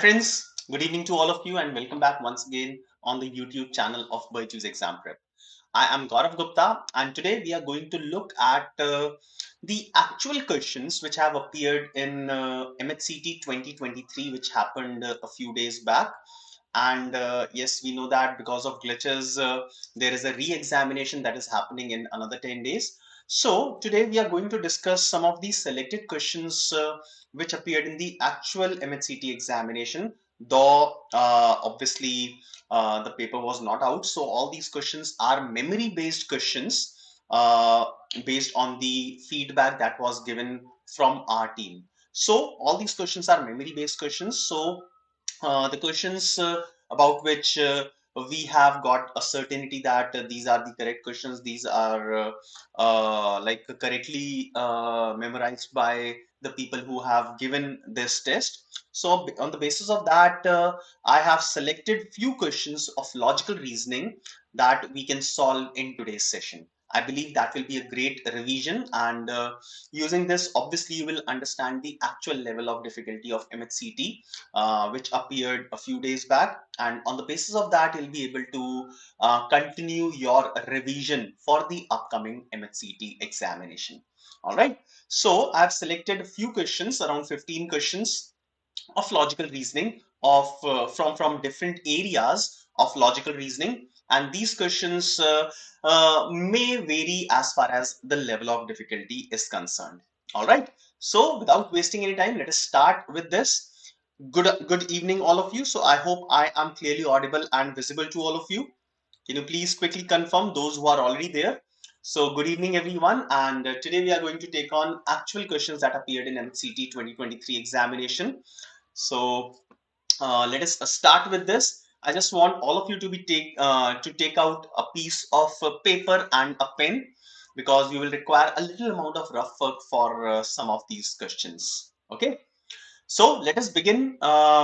Friends, good evening to all of you and welcome back once again on the YouTube channel of BYJU'S Exam Prep. I am Gourav Gupta and today we are going to look at the actual questions which have appeared in MAHCET 2023 which happened a few days back. And yes, we know that because of glitches, there is a re-examination that is happening in another 10 days. So today we are going to discuss some of the selected questions which appeared in the actual MAHCET examination, though obviously the paper was not out. So all these questions are memory based questions based on the feedback that was given from our team. So all these questions are memory based questions. So the questions about which we have got a certainty that these are the correct questions. These are like correctly memorized by the people who have given this test. So on the basis of that, I have selected few questions of logical reasoning that we can solve in today's session. I believe that will be a great revision, and using this, obviously, you will understand the actual level of difficulty of MAHCET which appeared a few days back, and on the basis of that you'll be able to continue your revision for the upcoming MAHCET examination. All right, so I've selected a few questions, around 15 questions of logical reasoning of from different areas of logical reasoning, and these questions may vary as far as the level of difficulty is concerned. All right, so without wasting any time, let us start with this. Good evening, all of you. So I hope I am clearly audible and visible to all of you. Can you please quickly confirm those who are already there? So good evening, everyone. And today we are going to take on actual questions that appeared in MAHCET 2023 examination. So let us start with this. I just want all of you to take out a piece of paper and a pen because you will require a little amount of rough work for some of these questions. Okay. So let us begin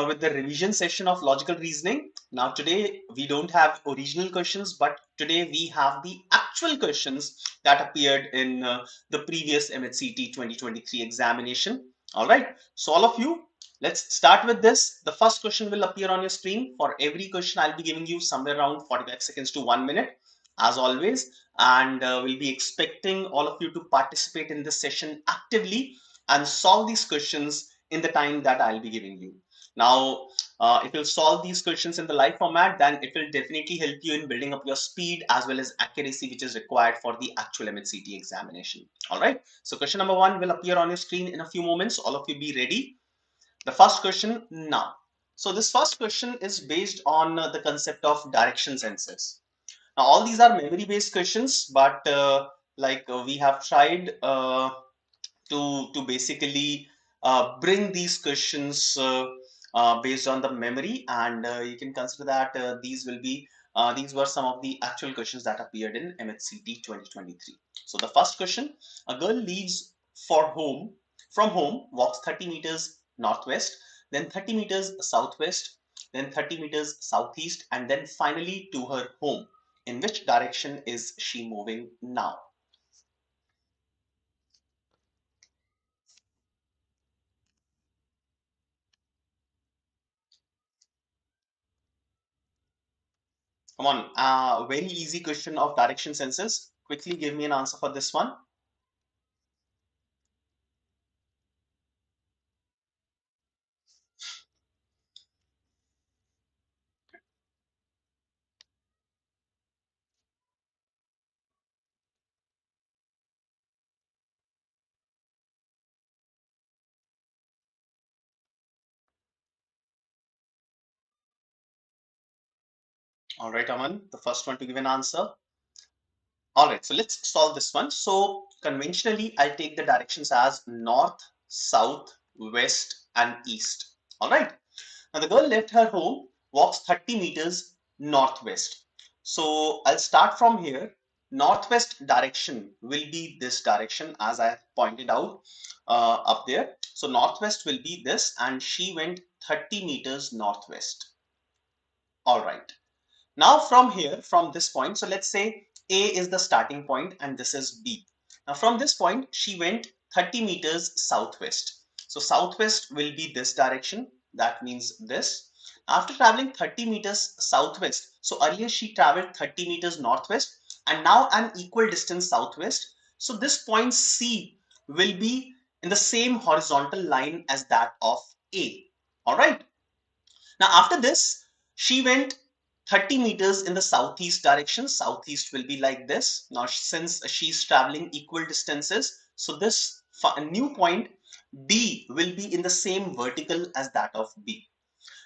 with the revision session of logical reasoning. Now today we don't have original questions, but today we have the actual questions that appeared in the previous MAHCET 2023 examination. All right, so all of you, let's start with this. The first question will appear on your screen. For every question, I'll be giving you somewhere around 45 seconds to 1 minute, as always, and we'll be expecting all of you to participate in this session actively and solve these questions in the time that I'll be giving you. Now, if you'll solve these questions in the live format, then it will definitely help you in building up your speed as well as accuracy, which is required for the actual MAHCET examination. All right. So question number 1 will appear on your screen in a few moments. All of you be ready. The first question now. So this first question is based on the concept of direction senses. Now, all these are memory-based questions, but we have tried to basically bring these questions based on the memory, and you can consider that these were some of the actual questions that appeared in MAHCET 2023. So the first question: a girl leaves for home from home, walks 30 meters northwest, then 30 meters southwest, then 30 meters southeast, and then finally to her home. In which direction is she moving now? Come on, very easy question of direction senses. Quickly give me an answer for this one. All right, Aman, the first one to give an answer. All right, so let's solve this one. So conventionally, I'll take the directions as north, south, west, and east. All right. Now the girl left her home, walks 30 meters northwest. So I'll start from here. Northwest direction will be this direction, as I pointed out up there. So northwest will be this, and she went 30 meters northwest. All right. Now from here, from this point, so let's say A is the starting point and this is B. Now from this point, she went 30 meters southwest. So southwest will be this direction. that means this. After traveling 30 meters southwest, so earlier she traveled 30 meters northwest and now an equal distance southwest. So this point C will be in the same horizontal line as that of A. All right. Now, after this, she went 30 meters in the southeast direction. Southeast will be like this. Now, since she's traveling equal distances, so this new point D will be in the same vertical as that of B.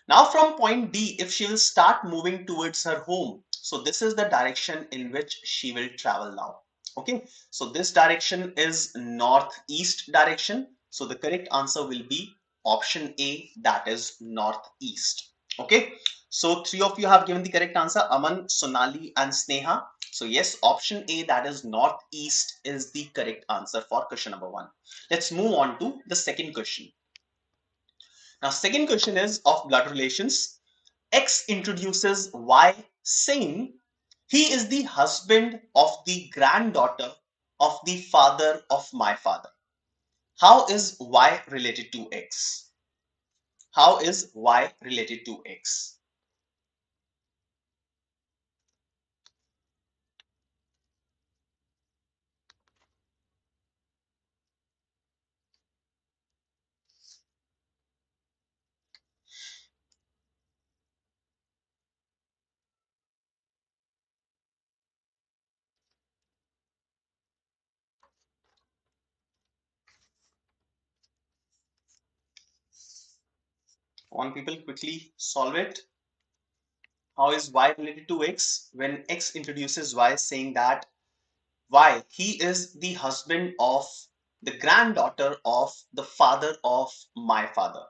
Now from point D, if she will start moving towards her home, so this is the direction in which she will travel now. Okay, so this direction is northeast direction. So the correct answer will be option A, that is northeast. Okay, so three of you have given the correct answer, Aman, Sonali and Sneha. So yes, option A, that is northeast, is the correct answer for question number 1. Let's move on to the second question. Now, second question is of blood relations. X introduces Y saying he is the husband of the granddaughter of the father of my father. How is Y related to X? How is Y related to X? One people quickly solve it. How is Y related to X when X introduces Y saying that Y, he is the husband of the granddaughter of the father of my father.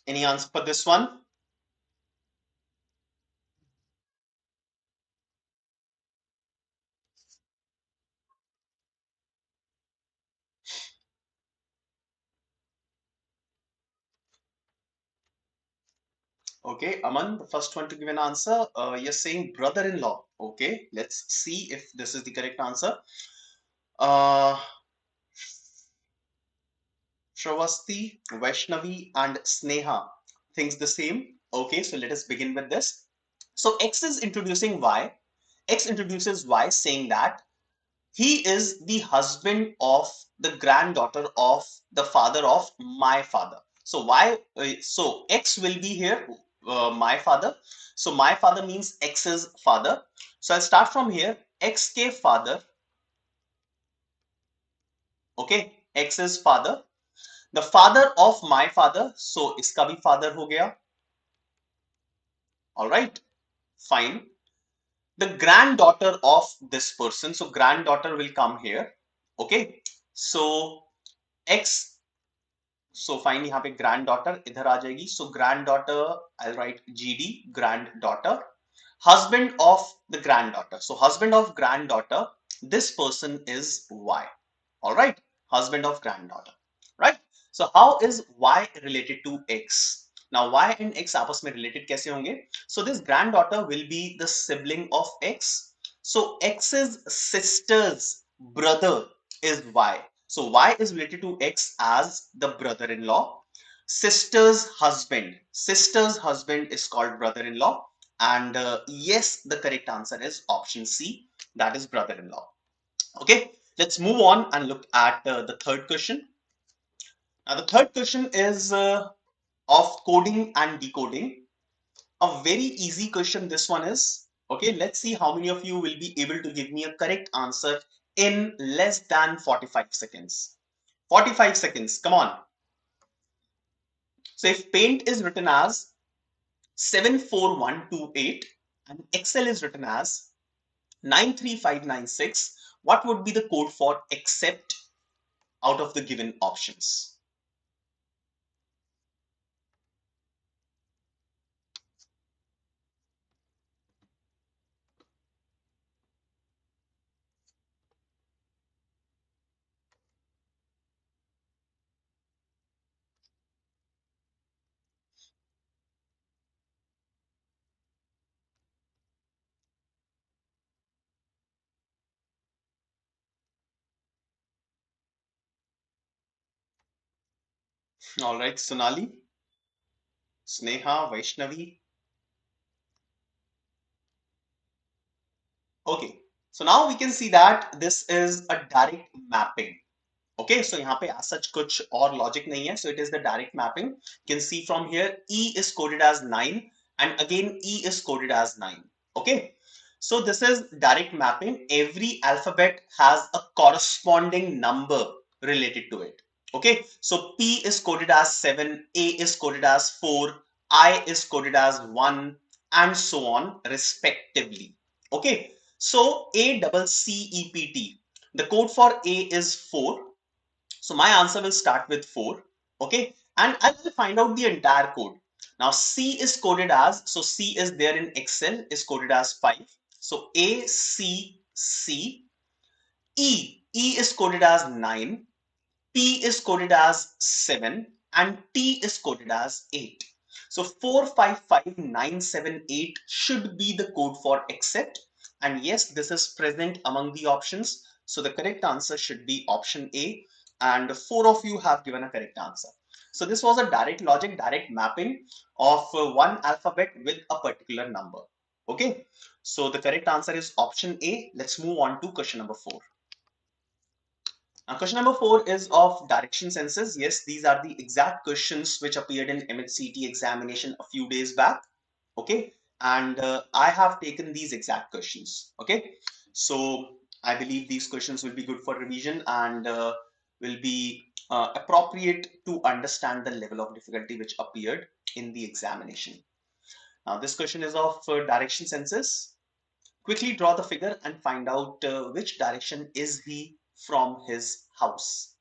Any answer for this one? Okay, Aman, the first one to give an answer. You're saying brother-in-law. Okay, let's see if this is the correct answer. Uh, Shravasti, Vaishnavi, and Sneha thinks the same. Okay, so let us begin with this. So X is introducing Y. X introduces Y saying that he is the husband of the granddaughter of the father of my father. So why? So X will be here, my father. So my father means X's father. So I'll start from here. X के father, okay, X's father. The father of my father. So इसका भी father हो गया. All right, fine. The granddaughter of this person. So granddaughter will come here. Okay. So X, so fine यहाँ पे grand daughter इधर आ जाएगी. सो grand daughter I right GD, grand daughter, husband of the granddaughter. So husband of granddaughter, this person is Y. All right, husband of granddaughter. Right. So how is Y related to X? Now Y and X आपस में related कैसे होंगे? So this granddaughter will be the sibling of X. So X's sister's brother is Y. So Y is related to X as the brother-in-law. Sister's husband is called brother-in-law. And yes, the correct answer is option C, that is brother-in-law. Okay, let's move on and look at the third question. Now, the third question is of coding and decoding. A very easy question this one is. Okay, let's see how many of you will be able to give me a correct answer in less than 45 seconds. 45 seconds, come on. So if paint is written as 74128 and Excel is written as 93596, what would be the code for accept out of the given options? All right, Sonali, Sneha, Vaishnavi. Okay, so now we can see that this is a direct mapping. Okay, so यहाँ पे as such कुछ और logic नहीं है, so it is the direct mapping. You can see from here E is coded as 9 and again E is coded as 9. Okay, so this is direct mapping. Every alphabet has a corresponding number related to it. Okay, so P is coded as 7, A is coded as 4, I is coded as 1 and so on respectively. Okay, so A double C E P T, the code for A is 4. So my answer will start with 4. Okay. And I will find out the entire code. Now C is coded as, so C is there in Excel, is coded as 5. So A, C, C. E is coded as 9. P is coded as 7 and T is coded as 8. So 455978 should be the code for accept. And yes, this is present among the options. So the correct answer should be option A. And 4 of you have given a correct answer. So this was a direct logic, direct mapping of one alphabet with a particular number. Okay. So the correct answer is option A. Let's move on to question number 4. Now, question number 4 is of direction senses. Yes, these are the exact questions which appeared in MAHCET examination a few days back. Okay, and I have taken these exact questions. Okay, so I believe these questions will be good for revision and will be appropriate to understand the level of difficulty which appeared in the examination. Now, this question is of direction senses. Quickly draw the figure and find out which direction is he from his house.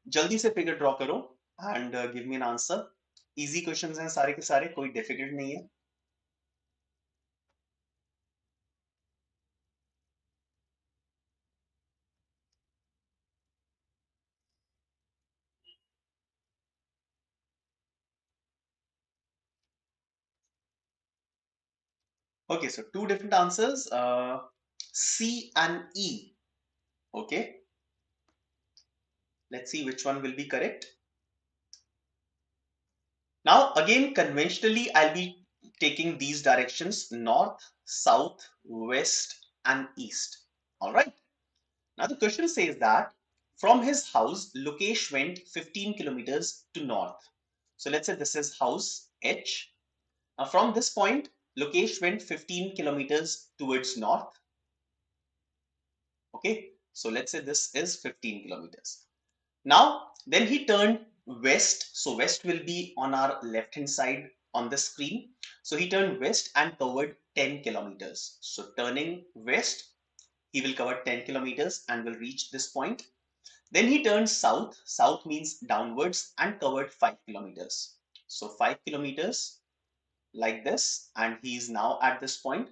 जल्दी से figure draw करो and give me an answer. Easy questions हैं सारे के सारे, कोई difficult नहीं है. Okay, so two different answers, C and E. Okay, let's see which one will be correct. Now again, conventionally I'll be taking these directions: north, south, west and east. All right, now the question says that from his house Lokesh went 15 kilometers to north. So let's say this is house H. Now from this point, Lokesh went 15 kilometers towards north. Okay, so let's say this is 15 kilometers. Now, then he turned west. So west will be on our left hand side on the screen. So he turned west and covered 10 kilometers. So turning west, he will cover 10 kilometers and will reach this point. Then he turned south. South means downwards and covered 5 kilometers. So 5 kilometers like this, and he is now at this point.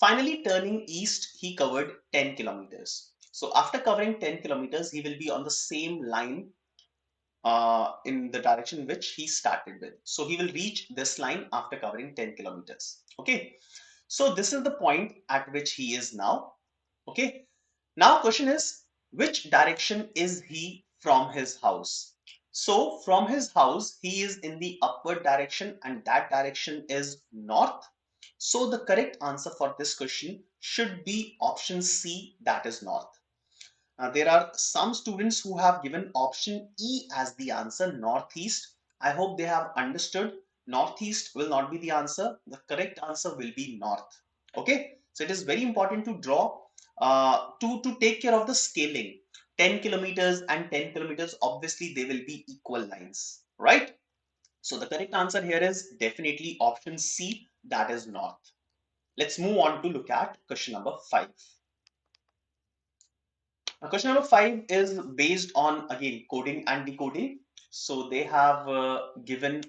Finally, turning east, he covered 10 kilometers. So after covering 10 kilometers, he will be on the same line in the direction which he started with. So he will reach this line after covering 10 kilometers. Okay. So this is the point at which he is now. Okay. Now question is, which direction is he from his house? So from his house, he is in the upward direction and that direction is north. So the correct answer for this question should be option C, that is north. There are some students who have given option E as the answer, northeast. I hope they have understood. Northeast will not be the answer. The correct answer will be north. Okay, so it is very important to draw to take care of the scaling. 10 kilometers and 10 kilometers, obviously they will be equal lines, right? So the correct answer here is definitely option C, that is north. Let's move on to look at question number 5. Now, question number 5 is based on again coding and decoding. So they have given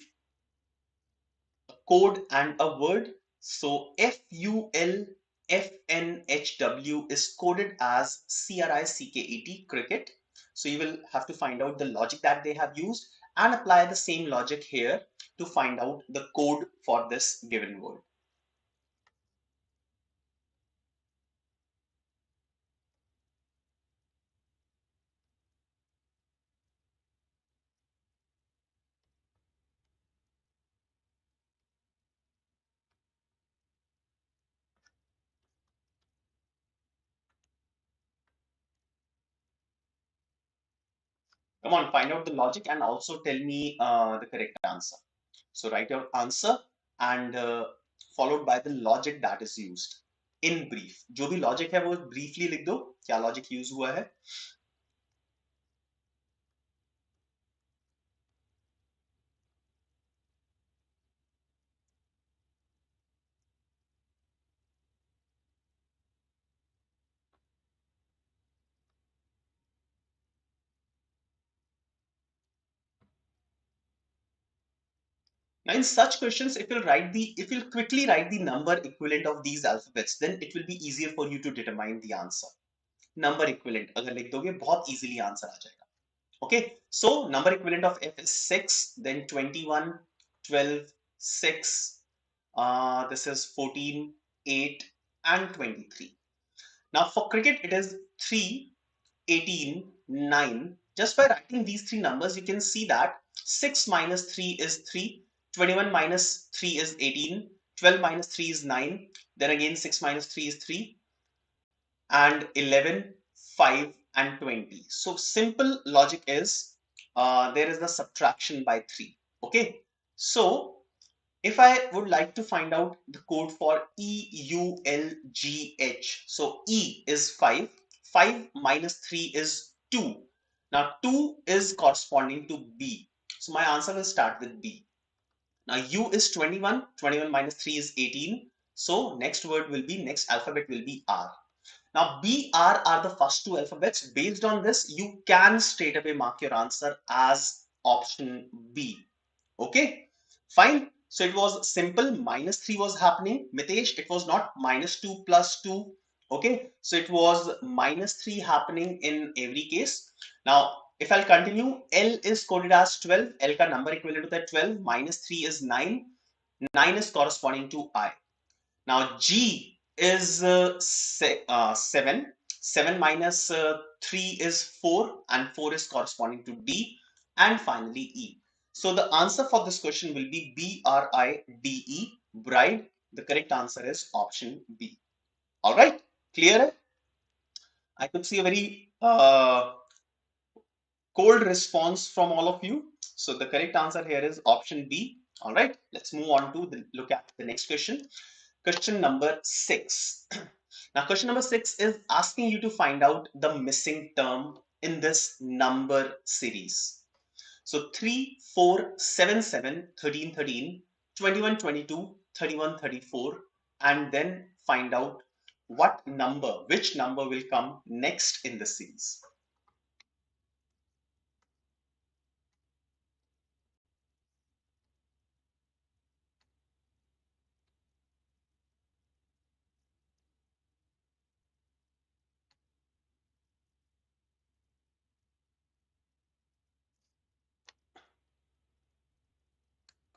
a code and a word. So FUL FNHW is coded as CRICKET, cricket. So you will have to find out the logic that they have used and apply the same logic here to find out the code for this given word. Come on, find out the logic and also tell me the correct answer. So write your answer and followed by the logic that is used in brief. जो भी logic है वो briefly लिख दो, क्या logic use हुआ है. Now in such questions, if you'll quickly write the number equivalent of these alphabets, then it will be easier for you to determine the answer. Number equivalent अगर लिख दोगे बहुत easily answer आ जाएगा. Okay, so number equivalent of F is 6, then 21, 12, 6, this is 14, 8, and 23. Now for cricket, it is 3, 18, 9. Just by writing these three numbers, you can see that 6 minus 3 is 3, 21 minus 3 is 18, 12 minus 3 is 9, then again 6 minus 3 is 3, and 11, 5, and 20. So simple logic is there is the subtraction by 3. Okay, so if I would like to find out the code for EULGH, so E is 5, 5 minus 3 is 2. Now 2 is corresponding to B. So my answer will start with B. Now U is 21, 21 minus 3 is 18. So next word will be, next alphabet will be R. Now B, R are the first two alphabets. Based on this, you can straight away mark your answer as option B. Okay, fine. So it was simple. Minus 3 was happening. Mitesh, it was not minus 2 plus 2. Okay, so it was minus 3 happening in every case. Now, if I'll continue, L is coded as 12. L ka number equivalent to that 12. Minus 3 is 9. 9 is corresponding to I. Now, G is 7. 7 minus 3 is 4, and 4 is corresponding to D. And finally, E. So the answer for this question will be BRIDE, bride. The correct answer is option B. All right, clear? I could see a very cold response from all of you. So the correct answer here is option B. All right, let's move on to look at the next question. Question number 6. Now, question number 6 is asking you to find out the missing term in this number series. So 3, 4, 7, 7, 13, 13, 21, 22, 31, 34, and then find out which number will come next in the series.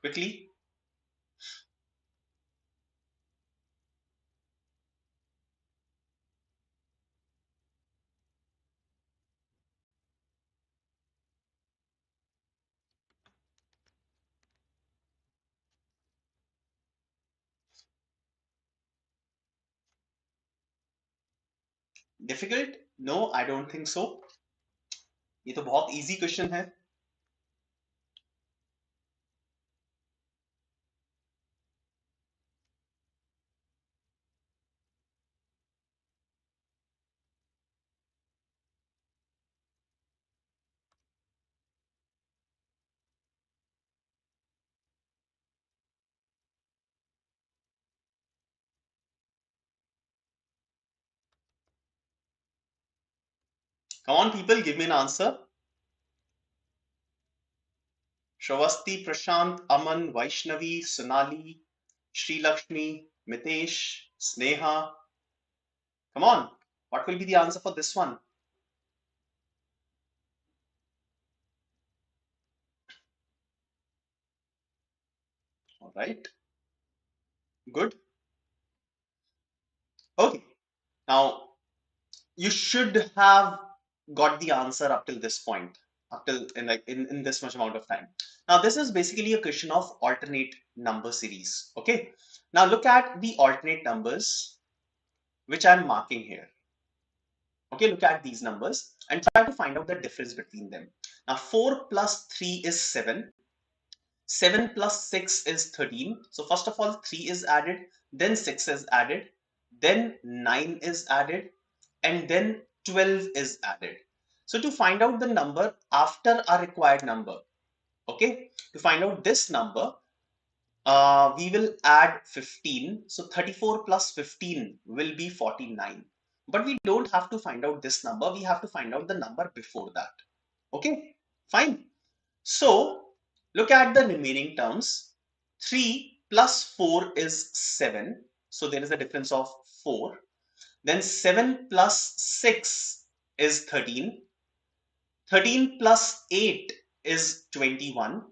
Quickly. Difficult? No, I don't think so. ये तो बहुत easy question है. Come on, people, give me an answer. Shravasti, Prashant, Aman, Vaishnavi, Sonali, Sri Lakshmi, Mitesh, Sneha. Come on. What will be the answer for this one? All right. Good. Okay. Now, you should have got the answer up till this point, up till in this much amount of time. Now, this is basically a question of alternate number series. Okay. Now, look at the alternate numbers which I'm marking here. Okay, look at these numbers and try to find out the difference between them. Now, 4 plus 3 is 7. 7 plus 6 is 13. So first of all, 3 is added, then 6 is added, then 9 is added, and then 12 is added. So to find out the number after our required number, okay, to find out this number, we will add 15. So 34 plus 15 will be 49. But we don't have to find out this number. We have to find out the number before that. Okay, fine. So look at the remaining terms. 3 plus 4 is 7. So there is a difference of 4. Then 7 plus 6 is 13. 13 plus 8 is 21.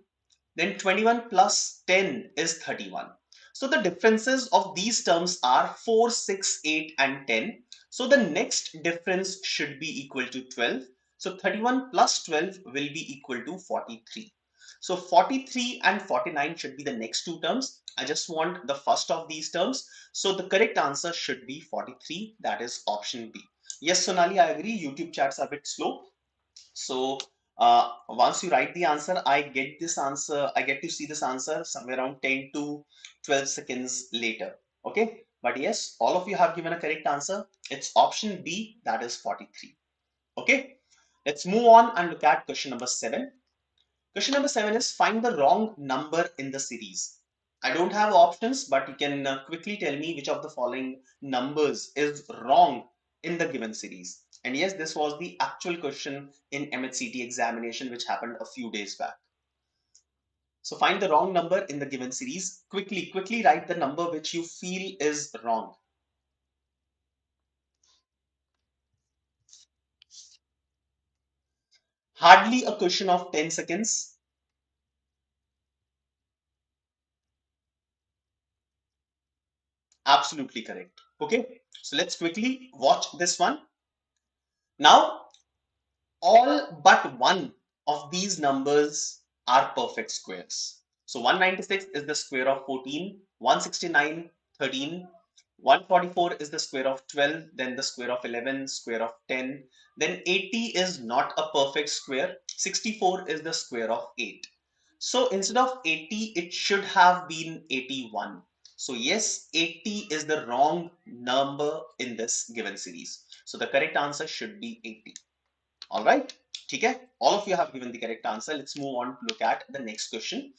Then 21 plus 10 is 31. So the differences of these terms are 4, 6, 8 and 10. So the next difference should be equal to 12. So 31 plus 12 will be equal to 43. So 43 and 49 should be the next two terms. I just want the first of these terms. So the correct answer should be 43. That is option B. Yes, Sonali, I agree. YouTube chats are a bit slow. So once you write the answer, I get this answer. I get to see this answer somewhere around 10 to 12 seconds later. Okay. But yes, all of you have given a correct answer. It's option B, that is 43. Okay. Let's move on and look at question number 7. Question number 7 is find the wrong number in the series. I don't have options, but you can quickly tell me which of the following numbers is wrong in the given series. And yes, this was the actual question in MAHCET examination, which happened a few days back. So find the wrong number in the given series. Quickly write the number which you feel is wrong. Hardly a question of 10 seconds. Absolutely correct. Okay, so let's quickly watch this one. Now, all but one of these numbers are perfect squares. So 196 is the square of 14, 169, 13, 144 is the square of 12, then the square of 11, square of 10, then 80 is not a perfect square, 64 is the square of 8. So instead of 80, it should have been 81. So yes, 80 is the wrong number in this given series. So the correct answer should be 80. All right. Okay. All of you have given the correct answer. Let's move on to look at the next question.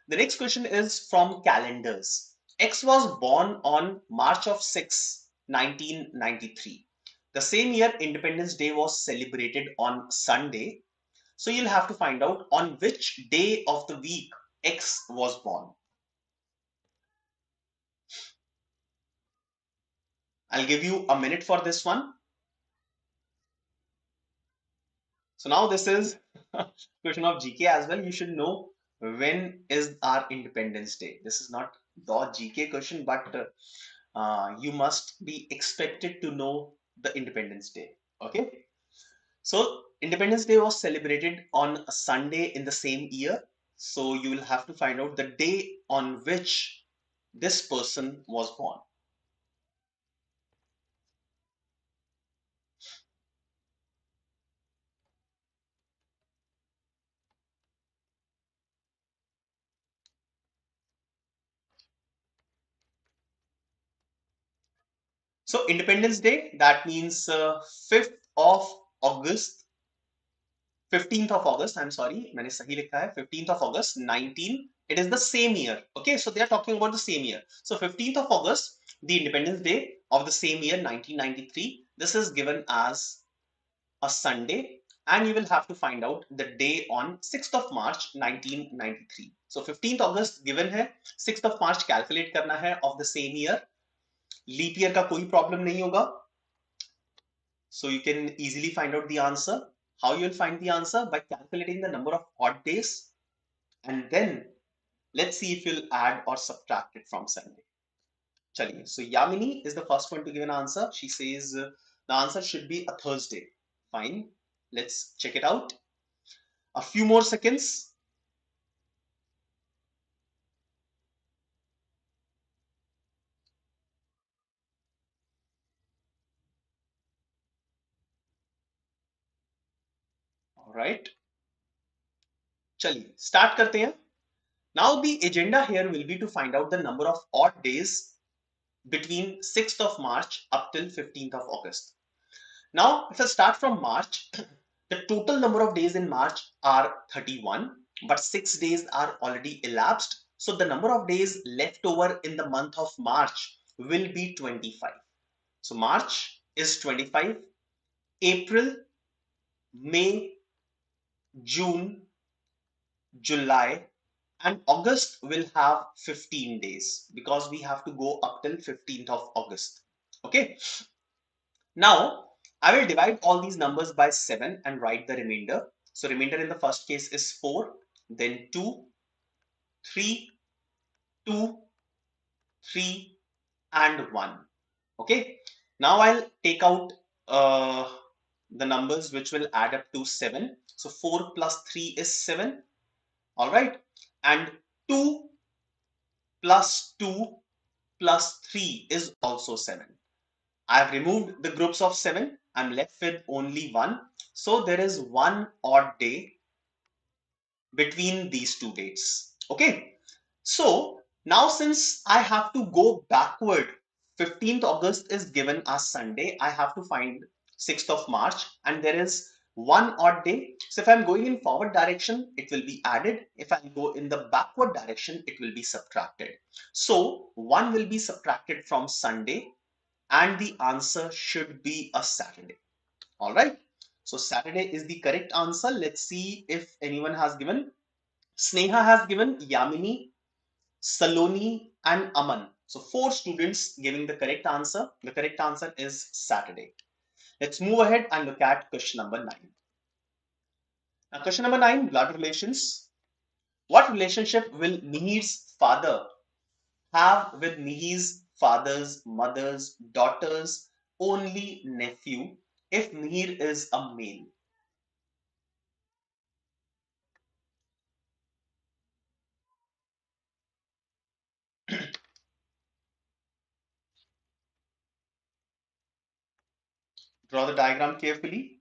The next question is from calendars. X was born on March of 6, 1993. The same year Independence Day was celebrated on Sunday. So you'll have to find out on which day of the week X was born. I'll give you a minute for this one. So now this is question of GK as well. You should know when is our Independence Day. This is not the GK question, but you must be expected to know the Independence Day. Okay. So Independence Day was celebrated on a Sunday in the same year. So you will have to find out the day on which this person was born. So Independence Day, that means 5th of August 15th of August, I'm sorry, मैंने सही लिखा है 15th of August 19, it is the same year. Okay, so they are talking about the same year. So 15th of August, the Independence Day of the same year 1993, this is given as a Sunday, and you will have to find out the day on 6th of March 1993. So 15th August given है, 6th of March calculate करना है of the same year. Leap year का कोई problem नहीं होगा. So you can easily find out the answer. How you'll find the answer? By calculating the number of odd days, and then let's see if you'll add or subtract it from Sunday. Chaliye. So Yamini is the first one to give an answer. She says the answer should be a Thursday. Fine. Let's check it out. A few more seconds. All right. चलिए start करते हैं. Now the agenda here will be to find out the number of odd days between 6th of March up till 15th of August. Now if I start from March, the total number of days in March are 31, but 6 days are already elapsed. So the number of days left over in the month of March will be 25. So March is 25, April, May, June, July, and August will have 15 days because we have to go up till 15th of August. Okay. Now I will divide all these numbers by 7 and write the remainder. So remainder in the first case is 4, then 2, 3, 2, 3, and 1. Okay. Now I'll take out the numbers which will add up to 7. So 4 plus 3 is 7. All right. And 2 plus 2 plus 3 is also 7. I've removed the groups of 7. I'm left with only 1. So there is one odd day between these two dates. Okay. So now since I have to go backward, 15th August is given as Sunday. I have to find 6th of March and there is one odd day. So if I'm going in forward direction, it will be added. If I go in the backward direction, it will be subtracted. So 1 will be subtracted from Sunday and the answer should be a Saturday. All right. So Saturday is the correct answer. Let's see if anyone has given. Sneha has given, Yamini, Saloni, and Aman. So 4 students giving the correct answer. The correct answer is Saturday. Let's move ahead and look at question number 9. Now question number 9, blood relations. What relationship will Mihir's father have with Mihir's father's mother's daughter's only nephew if Mihir is a male? Draw the diagram carefully.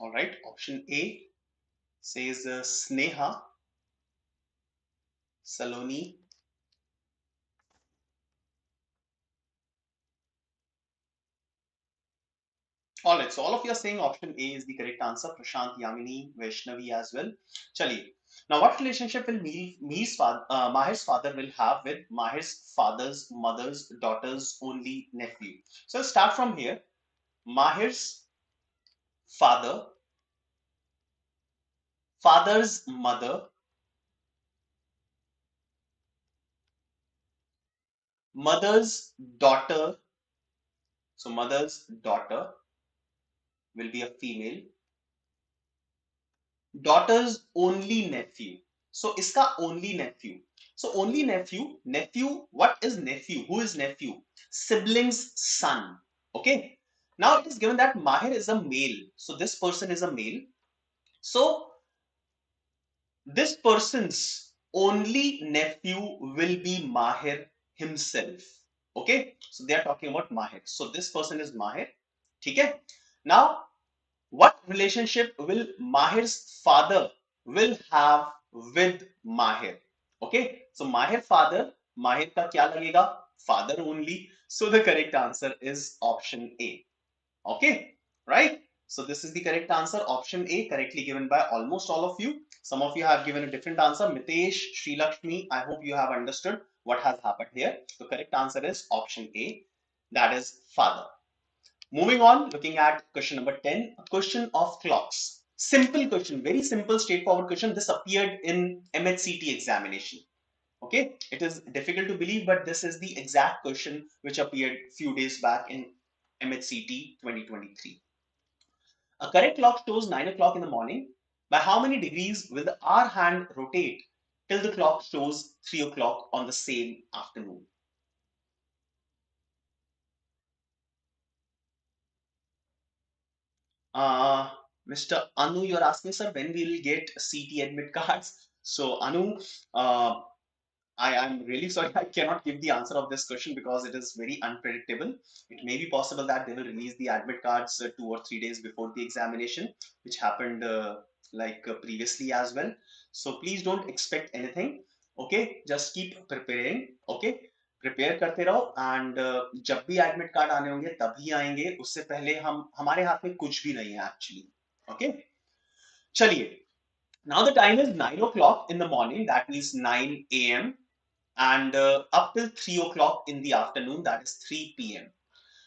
All right, option A says Sneha, Saloni. All right, so all of you are saying option A is the correct answer. Prashant, Yamini, Vaishnavi as well. Chaliye. Now, what relationship will Mahir's father will have with Mahir's father's mother's daughter's only nephew? So let's start from here. Mahir's father, father's mother, mother's daughter. So mother's daughter will be a female. Daughter's only nephew. So iska only nephew. So only nephew, nephew, what is nephew? Who is nephew? Sibling's son. Okay. Now it is given that Mahir is a male. So this person is a male. So this person's only nephew will be Mahir himself. Okay. So they are talking about Mahir. So this person is Mahir. Okay. Now what relationship will Mahir's father will have with Mahir? Okay, so Mahir father, Mahir का क्या लगेगा? Father only. So the correct answer is option A. Okay, right? So this is the correct answer. Option A, correctly given by almost all of you. Some of you have given a different answer. Mitesh, Sri Lakshmi, I hope you have understood what has happened here. The correct answer is option A, that is father. Moving on, looking at question number 10, a question of clocks. Simple question, very simple, straightforward question. This appeared in MAHCET examination. Okay, it is difficult to believe, but this is the exact question which appeared few days back in MAHCET 2023. A correct clock shows 9 o'clock in the morning. By how many degrees will the hour hand rotate till the clock shows 3 o'clock on the same afternoon? Uh, Mr. Anu, you're asking, sir, when we will get CT admit cards? So, Anu, uh, I am really sorry, I cannot give the answer of this question because it is very unpredictable. It may be possible that they will release the admit cards 2 or 3 days before the examination, which happened previously as well. So please don't expect anything. Okay, just keep preparing. Okay, prepare करते रहो and जब भी admit card आने होंगे तभी आएंगे, उससे पहले हम हमारे हाथ में कुछ भी नहीं है एक्चुअली. ओके, चलिए. Now the time is 9 o'clock in the morning, that means 9 a.m. and up till 3 o'clock in the afternoon, that is 3 p.m.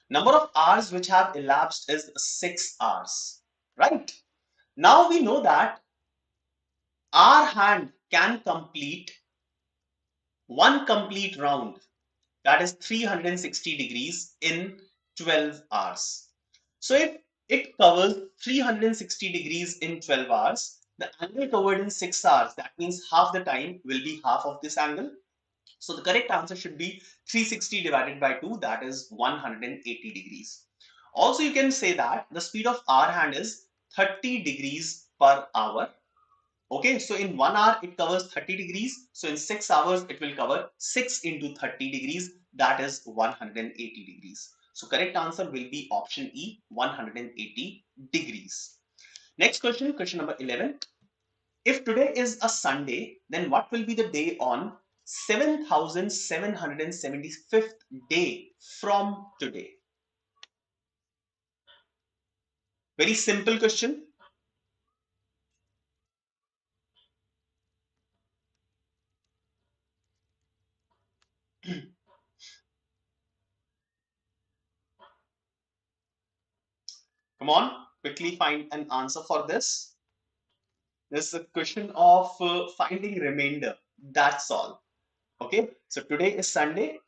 Number of hours which have elapsed is 6 hours, right? Now we know that our hand can complete one complete round, that is 360 degrees in 12 hours. So if it covers 360 degrees in 12 hours, the angle covered in 6 hours, that means half the time will be half of this angle. So the correct answer should be 360 divided by 2, that is 180 degrees. Also, you can say that the speed of our hand is 30 degrees per hour. Okay, so in 1 hour it covers 30 degrees. So in 6 hours it will cover 6 into 30 degrees, that is 180 degrees. So correct answer will be option E, 180 degrees. Next question, question number 11. If today is a Sunday, then what will be the day on 7775th day from today? Very simple question. Come on, quickly find an answer for this. This is a question of finding remainder. That's all. Okay, so today is Sunday.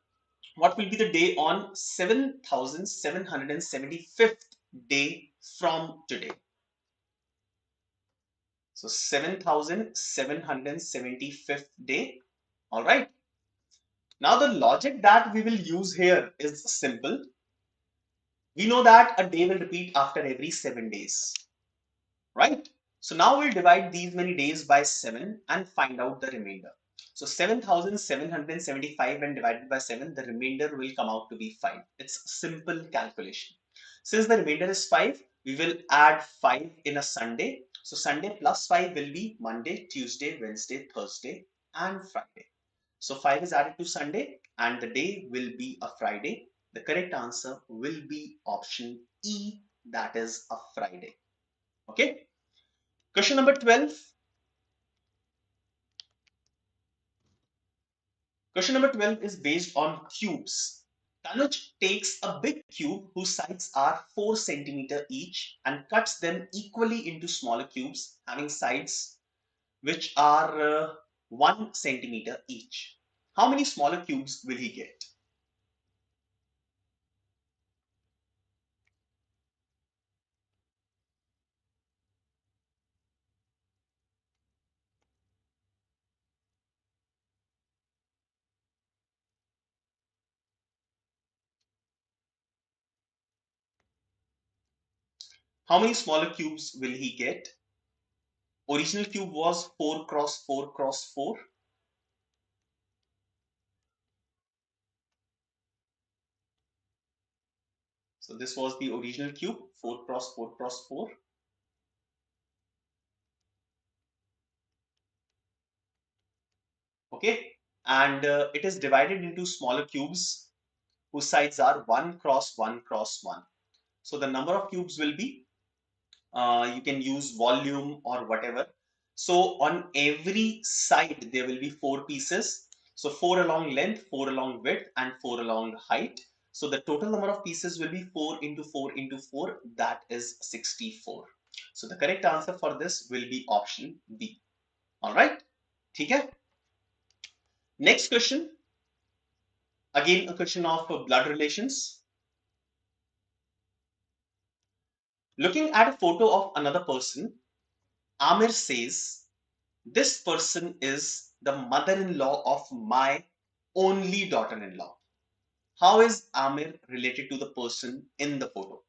What will be the day on 7775th day from today? So 7775th day. All right. Now the logic that we will use here is simple. We know that a day will repeat after every 7 days, right? So now we'll divide these many days by 7 and find out the remainder. So 7775 when divided by 7, the remainder will come out to be 5. It's simple calculation. Since the remainder is 5, we will add 5 in a Sunday. So Sunday plus 5 will be Monday, Tuesday, Wednesday, Thursday, and Friday. So 5 is added to Sunday and the day will be a Friday. The correct answer will be option E, that is a Friday. Okay. Question number 12. Question number 12 is based on cubes. Tanuj takes a big cube whose sides are 4 centimeter each and cuts them equally into smaller cubes having sides which are 1 centimeter each. How many smaller cubes will he get? How many smaller cubes will he get? Original cube was 4 cross 4 cross 4. So this was the original cube, 4 cross 4 cross 4. Okay, and it is divided into smaller cubes whose sides are 1 cross 1 cross 1. So the number of cubes will be, you can use volume or whatever. So on every side, there will be 4 pieces. So 4 along length, 4 along width, and 4 along height. So the total number of pieces will be 4 into 4 into 4. That is 64. So the correct answer for this will be option B. All right. Okay. Next question. Again, a question of blood relations. Looking at a photo of another person, Aamir says, this person is the mother-in-law of my only daughter-in-law. How is Aamir related to the person in the photo?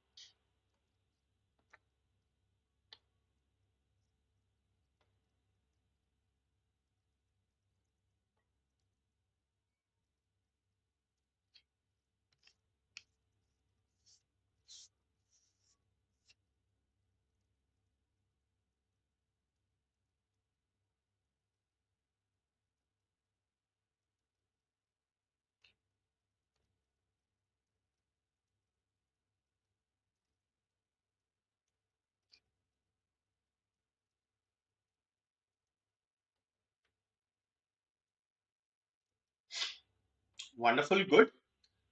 Wonderful, good.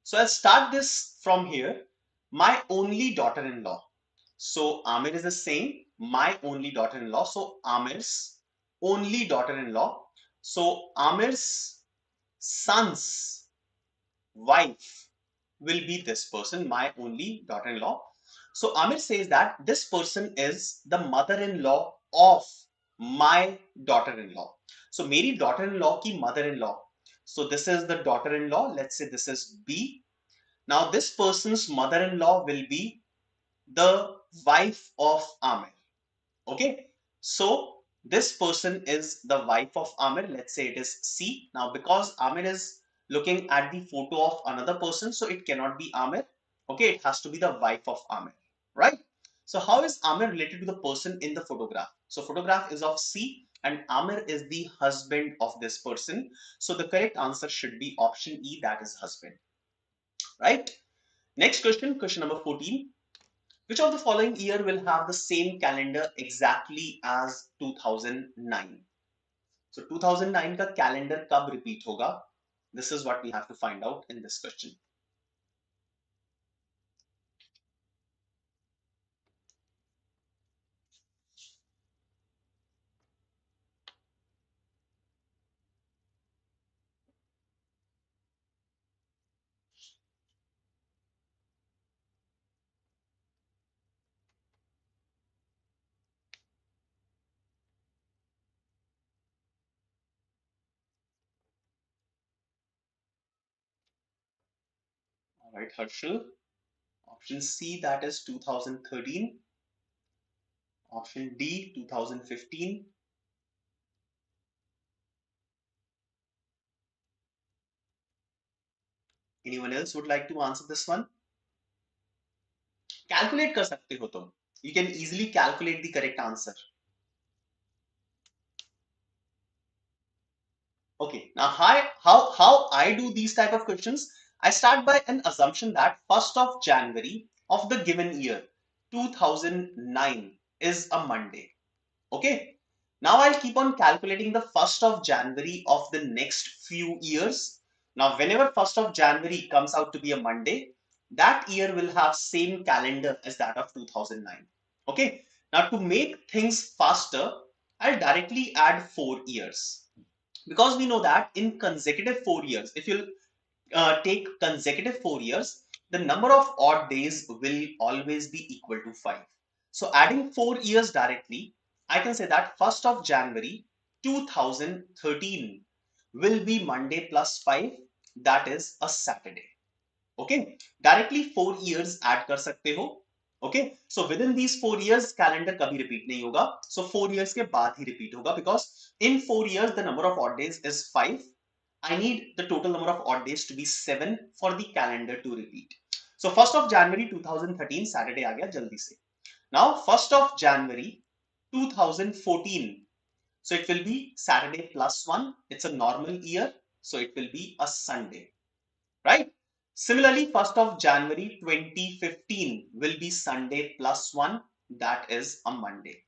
So I'll start this from here. My only daughter-in-law. So Aamir is the same, my only daughter-in-law. So Aamir's only daughter-in-law. So Aamir's son's wife will be this person, my only daughter-in-law. So Aamir says that this person is the mother-in-law of my daughter-in-law. So मेरी daughter-in-law की mother-in-law. So this is the daughter-in-law. Let's say this is B. Now this person's mother-in-law will be the wife of Aamir. Okay, so this person is the wife of Aamir. Let's say it is C. Now, because Aamir is looking at the photo of another person, so it cannot be Aamir. Okay, it has to be the wife of Aamir, right? So, how is Aamir related to the person in the photograph? So, photograph is of C and Aamir is the husband of this person. So, the correct answer should be option E, that is husband, right? Next question, question number 14. Which of the following year will have the same calendar exactly as 2009? So 2009 का calendar कब repeat होगा? This is what we have to find out in this question. All right, Harshal. Option C, that is 2013. Option D, 2015. Anyone else would like to answer this one? Calculate कर सकते हो तुम. You can easily calculate the correct answer. Okay, now how I do these type of questions? I start by an assumption that 1st of January of the given year, 2009, is a Monday. Okay, now I'll keep on calculating the 1st of January of the next few years. Now, whenever 1st of January comes out to be a Monday, that year will have same calendar as that of 2009. Okay, now to make things faster, I'll directly add 4 years, because we know that in consecutive 4 years, if you take consecutive 4 years, the number of odd days will always be equal to 5. So adding 4 years directly, I can say that 1st of January 2013 will be Monday plus 5, that is a Saturday. Okay, directly 4 years add कर सकते हो. Okay, so with in these 4 years calendar कभी repeat नहीं होगा. सो 4 years के बाद ही repeat होगा, because in 4 years the number of odd days is 5. I need the total number of odd days to be 7 for the calendar to repeat. So 1st of January 2013 Saturday आ गया जल्दी से. Now 1st of January 2014, so it will be Saturday plus 1. It's a normal year, so it will be a Sunday, right? Similarly, 1st of January 2015 will be Sunday plus 1, that is a Monday.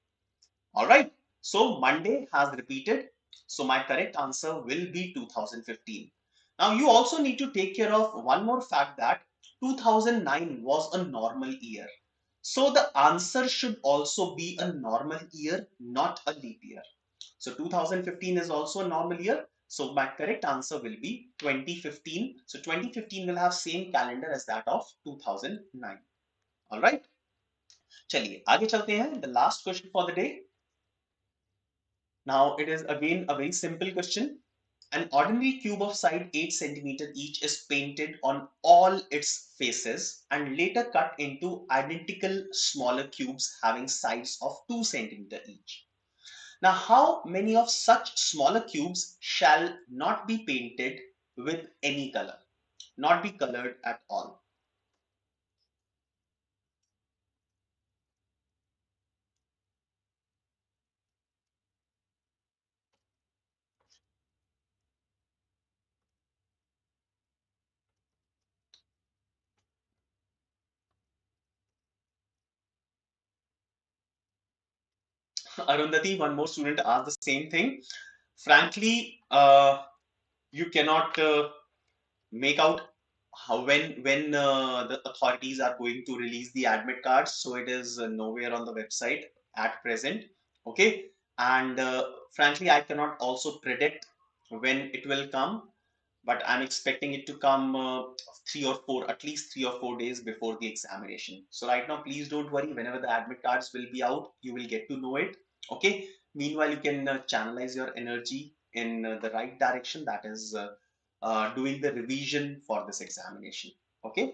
All right. So Monday has repeated. So my correct answer will be 2015. Now you also need to take care of one more fact that 2009 was a normal year. So the answer should also be a normal year, not a leap year. So 2015 is also a normal year. So my correct answer will be 2015. So 2015 will have same calendar as that of 2009. All right. चलिए आगे चलते हैं. The last question for the day. Now it is again a very simple question. An ordinary cube of side 8 centimeter each is painted on all its faces and later cut into identical smaller cubes having sides of 2 centimeter each. Now how many of such smaller cubes shall not be painted with any color, not be colored at all? Arundhati, one more student asked the same thing. Frankly, you cannot make out how when the authorities are going to release the admit cards, so it is nowhere on the website at present. Okay, and frankly I cannot also predict when it will come, but I'm expecting it to come 3 or 4, at least 3 or 4 days before the examination. So right now, please don't worry. Whenever the admit cards will be out, you will get to know it. Okay. Meanwhile, you can channelize your energy in the right direction. That is doing the revision for this examination. Okay.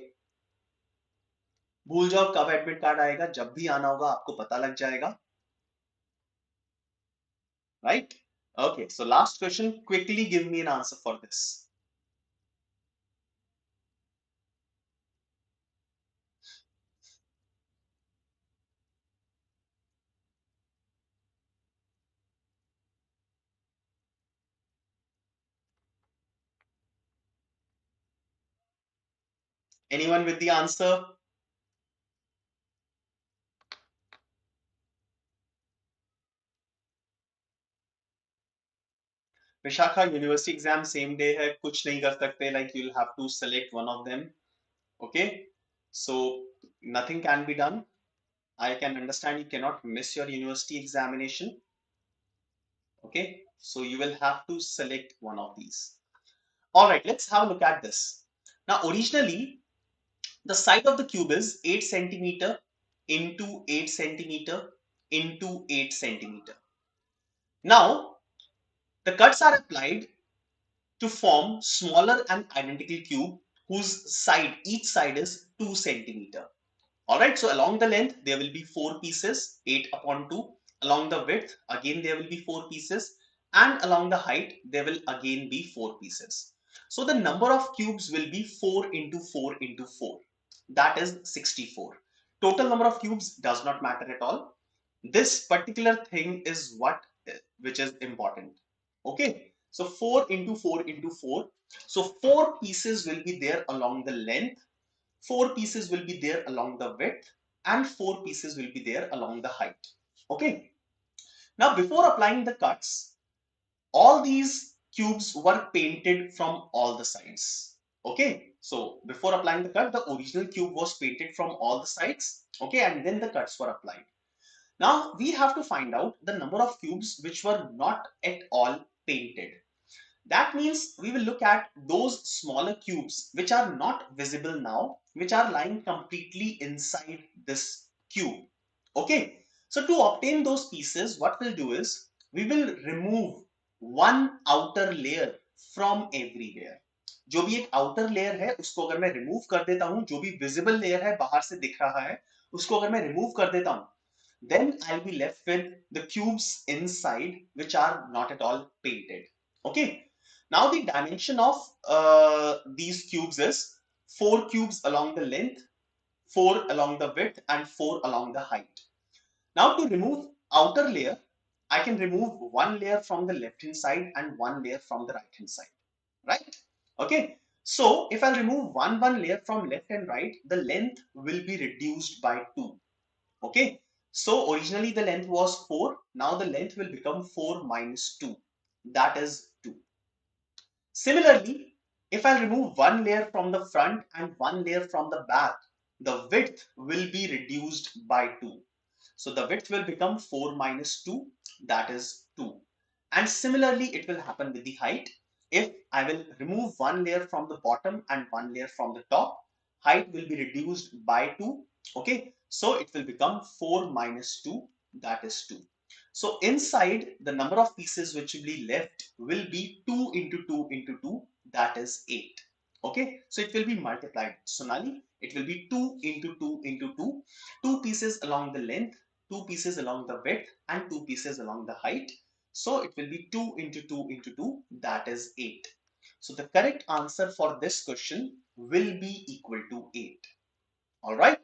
भूल जाओ कब admit card आएगा, जब भी आना होगा आपको पता लग जाएगा. Right. Okay. So last question. Quickly give me an answer for this. Anyone with the answer? Vishakha, university exam same day है, कुछ नहीं कर सकते. Like you will have to select one of them. Okay, so nothing can be done. I can understand you cannot miss your university examination. Okay, so you will have to select one of these. All right, let's have a look at this. Now originally the side of the cube is 8 centimeter into 8 centimeter into 8 centimeter. Now the cuts are applied to form smaller and identical cube whose side, each side is 2 centimeter. Alright, so along the length there will be 4 pieces, 8 upon 2. Along the width again there will be 4 pieces, and along the height there will again be 4 pieces. So the number of cubes will be 4 into 4 into 4. That is 64. Total number of cubes does not matter at all. This particular thing is what which is important. Okay, so 4 into 4 into 4. So 4 pieces will be there along the length, 4 pieces will be there along the width, and 4 pieces will be there along the height. Okay, now before applying the cuts, all these cubes were painted from all the sides. Okay, so before applying the cut, the original cube was painted from all the sides. Okay, and then the cuts were applied. Now we have to find out the number of cubes which were not at all painted. That means we will look at those smaller cubes which are not visible now, which are lying completely inside this cube. Okay, so to obtain those pieces, what we'll do is we will remove one outer layer from everywhere. जो भी एक outer layer है उसको अगर मैं remove कर देता हूं, जो भी visible layer है बाहर से दिख रहा है उसको अगर मैं remove कर देता हूं, then I'll be left with the cubes inside which are not at all painted. Okay, now the dimension of these cubes is 4 cubes along the length, 4 along the width, and 4 along the height. Now to remove outer layer, I can remove one layer from the left hand side and one layer from the right hand side, right? Okay, So if I remove one layer from left and right, the length will be reduced by 2. Okay. So originally the length was 4. Now the length will become 4 minus 2. That is 2. Similarly, if I remove one layer from the front and one layer from the back, the width will be reduced by 2. So the width will become 4 minus 2, that is 2. And similarly, it will happen with the height. If I will remove one layer from the bottom and one layer from the top, height will be reduced by 2. Okay, so it will become 4 minus 2, that is 2. So inside, the number of pieces which will be left will be 2 into 2 into 2, that is 8. Okay, so it will be multiplied. So now it will be 2 into 2 into 2, 2 pieces along the length, 2 pieces along the width, and 2 pieces along the height. So it will be 2 into 2 into 2, that is 8. So the correct answer for this question will be equal to 8. All right.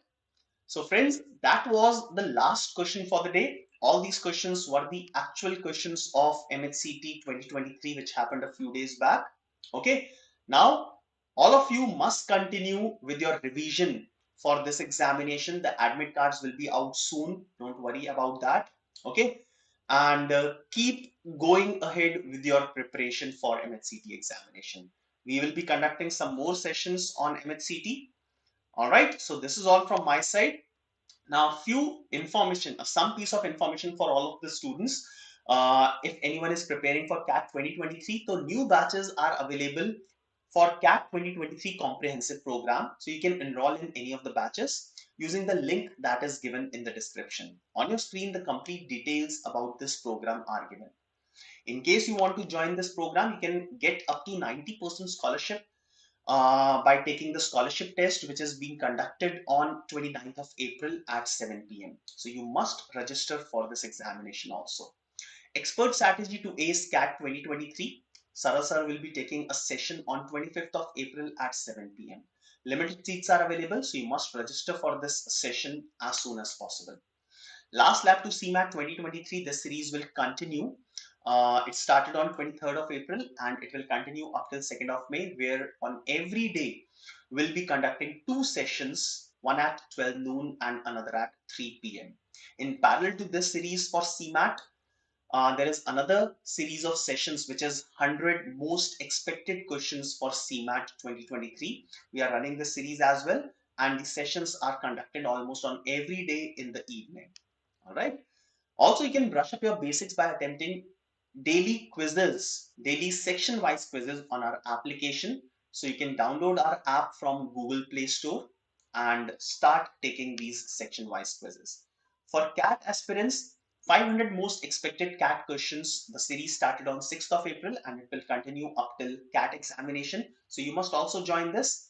So friends, that was the last question for the day. All these questions were the actual questions of MHCT 2023, which happened a few days back. Okay. Now, all of you must continue with your revision for this examination. The admit cards will be out soon. Don't worry about that. Okay. And keep going ahead with your preparation for MHCT examination. We will be conducting some more sessions on MHCT. All right. So this is all from my side. Now, some piece of information for all of the students. If anyone is preparing for CAT 2023, so new batches are available for CAT 2023 comprehensive program. So you can enroll in any of the batches using the link that is given in the description. On your screen, the complete details about this program are given. In case you want to join this program, you can get up to 90% scholarship by taking the scholarship test, which is being conducted on 29th of April at 7 p.m. So you must register for this examination also. Expert Strategy to Ace CAT 2023. Sarah sir will be taking a session on 25th of April at 7 p.m. Limited seats are available, so you must register for this session as soon as possible. Last lap to CMAT 2023, this series will continue. It started on 23rd of April and it will continue up till 2nd of May, where on every day we'll be conducting two sessions, one at 12 noon and another at 3 p.m. In parallel to this series for CMAT, there is another series of sessions which is 100 most expected questions for CMAT 2023. We are running this series as well, and the sessions are conducted almost on every day in the evening. All right. Also, you can brush up your basics by attempting daily quizzes, daily section wise quizzes on our application. So you can download our app from Google Play Store and start taking these section wise quizzes. For CAT aspirants, 500 most expected CAT questions. The series started on 6th of April and it will continue up till CAT examination. So you must also join this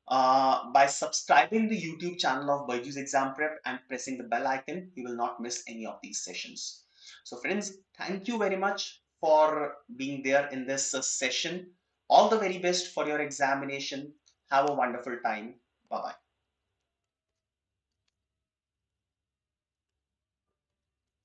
by subscribing the YouTube channel of BYJU'S Exam Prep and pressing the bell icon. You will not miss any of these sessions. So friends, thank you very much for being there in this session. All the very best for your examination. Have a wonderful time. Bye-bye.